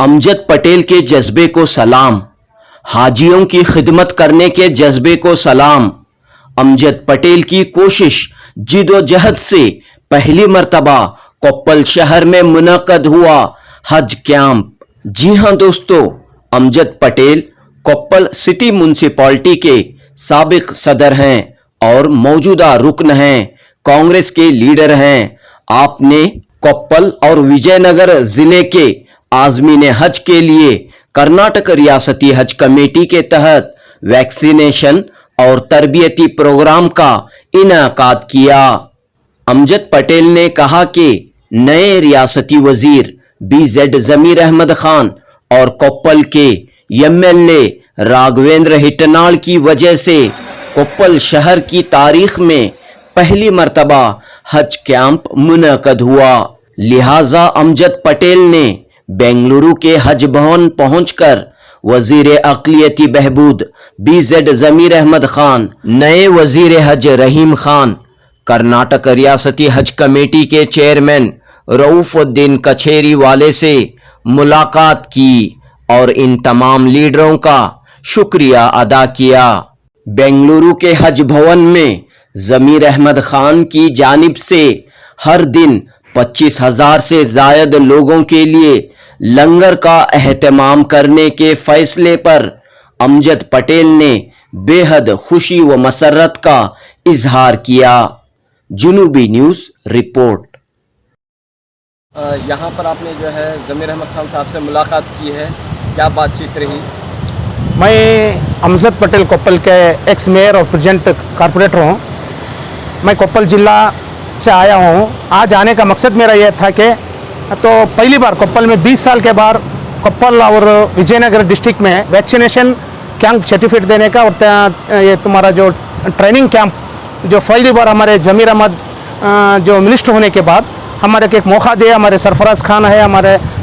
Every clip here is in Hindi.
अमजद पटेल के जज्बे को सलाम, हाजियों की खिदमत करने के जज्बे को सलाम। अमजद पटेल की कोशिश जिदोजहद से पहली मर्तबा कोप्पल शहर में मुनक्कद हुआ हज कैंप। जी हां दोस्तों, अमजद पटेल कोप्पल सिटी म्युनिसिपैलिटी के साबिक सदर हैं और मौजूदा रुकन हैं, कांग्रेस के लीडर हैं। आपने कोप्पल और विजयनगर जिले के आज़मीन हज के लिए कर्नाटक रियासती हज कमेटी के तहत वैक्सीनेशन और तरबियती प्रोग्राम का इनेकाद किया। अमजद पटेल ने कहा कि नए रियासती वजीर BZ जमीर अहमद खान और कोप्पल के MLA राघवेंद्र हिटनाल की वजह से कोप्पल शहर की तारीख में पहली मर्तबा हज कैंप मुनक्कद हुआ। लिहाजा अमजद पटेल ने बेंगलुरु के हज भवन पहुंचकर वजीर अक़लियती बहबूद BZ जमीर अहमद खान, नए वजीर हज रहीम खान, कर्नाटक रियासती हज कमेटी के चेयरमैन रऊफुद्दीन कछेरी वाले से मुलाकात की और इन तमाम लीडरों का शुक्रिया अदा किया। बेंगलुरु के हज भवन में जमीर अहमद खान की जानिब से हर दिन 25,000 से ज़ायद लोगों के लिए लंगर का एहतमाम करने के फैसले पर अमजद पटेल ने बेहद खुशी व मसरत का इजहार किया। जुनूबी न्यूज़ रिपोर्ट। यहाँ पर आपने जो है ज़मीर अहमद खान साहब से मुलाकात की है, क्या बातचीत रही? मैं अमजद पटेल कोप्पल के एक्स मेयर और प्रेजेंट कारपोरेटर हूँ। मैं कोप्पल ज़िला से आया हूँ। आज आने का मकसद मेरा यह था कि तो पहली बार कोप्पल में 20 साल के बाद कोप्पल और विजयनगर डिस्ट्रिक्ट में वैक्सीनेशन कैंप सर्टिफिकेट देने का और ये तुम्हारा जो ट्रेनिंग कैंप जो पहली बार हमारे जमीर अहमद जो मिनिस्टर होने के बाद हमारे को एक मौका दिया। हमारे सरफराज खान है,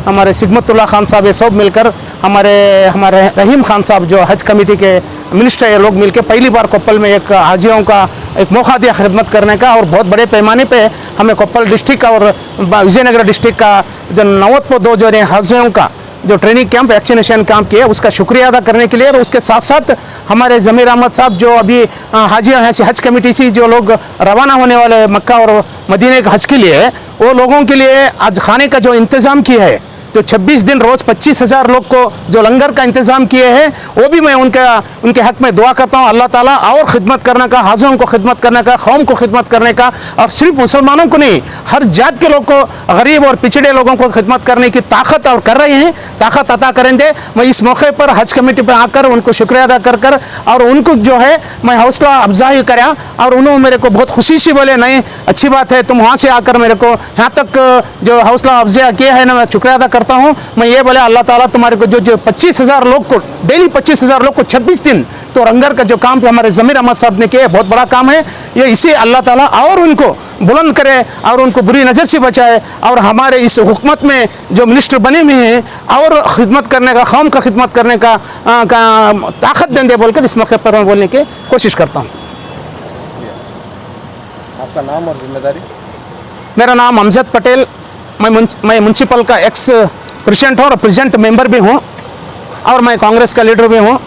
हमारे सिगमतुल्लाह खान साहब, ये सब मिलकर हमारे रहीम खान साहब जो हज कमेटी के मिनिस्टर, ये लोग मिलकर पहली बार कोप्पल में एक हाजियों का एक मौका दिया खिदमत करने का। और बहुत बड़े पैमाने पे हमें कोप्पल डिस्ट्रिक्ट का और विजयनगर डिस्ट्रिक्ट का जो 92 जो हाजियों का जो ट्रेनिंग कैंप वैक्सीनेशन कैंप किया, उसका शुक्रिया अदा करने के लिए। और उसके साथ साथ हमारे जमीर अहमद साहब जो अभी हाजियाँ हैं हज कमेटी से जो लोग रवाना होने वाले मक्का और मदीने के हज के लिए, वो लोगों के लिए आज खाने का जो इंतज़ाम किया है, जो 26 दिन रोज़ 25,000 लोग को जो लंगर का इंतज़ाम किए हैं, वो भी मैं उनके हक़ में दुआ करता हूँ। अल्लाह ताला और ख़िदमत करने का, हाजिरों को खिदमत करने का, कौम को खिदमत करने का, और सिर्फ मुसलमानों को नहीं, हर जात के लोग को, गरीब और पिछड़े लोगों को खिदमत करने की ताकत और कर रहे हैं, ताकत अता करेंगे। मैं इस मौके पर हज कमेटी पर आकर उनको शुक्रिया अदा कर और उनको जो है मैं हौसला अफजाई करा। और उन्होंने मेरे को बहुत खुशी से बोले, नहीं अच्छी बात है, तुम वहाँ से आकर मेरे को यहाँ तक जो हौसला अफजाई किया है ना, मैं शुक्रिया अदा करता हूँ। मैं ये बोले अल्लाह ताला तुम्हारे को जो 25,000 लोग को डेली 25,000 लोग को 26 दिन तो लंगर का जो काम हमारे जमीर अहमद साहब ने किया, बहुत बड़ा काम है ये। इसे अल्लाह ताला और उनको बुलंद करे और उनको बुरी नज़र से बचाए और हमारे इस हुकूमत में जो मिनिस्टर बने हुए हैं और खिदमत करने का, कौम का खिदमत करने का ताकत देंगे बोलकर इस मौके पर मैं बोलने की कोशिश करता हूँ। आपका नाम और जिम्मेदारी? मेरा नाम अमजद पटेल, मैं म्यूनसिपल का एक्स प्रेसिडेंट हूँ और प्रेजेंट मेंबर भी हूँ और मैं कांग्रेस का लीडर भी हूँ।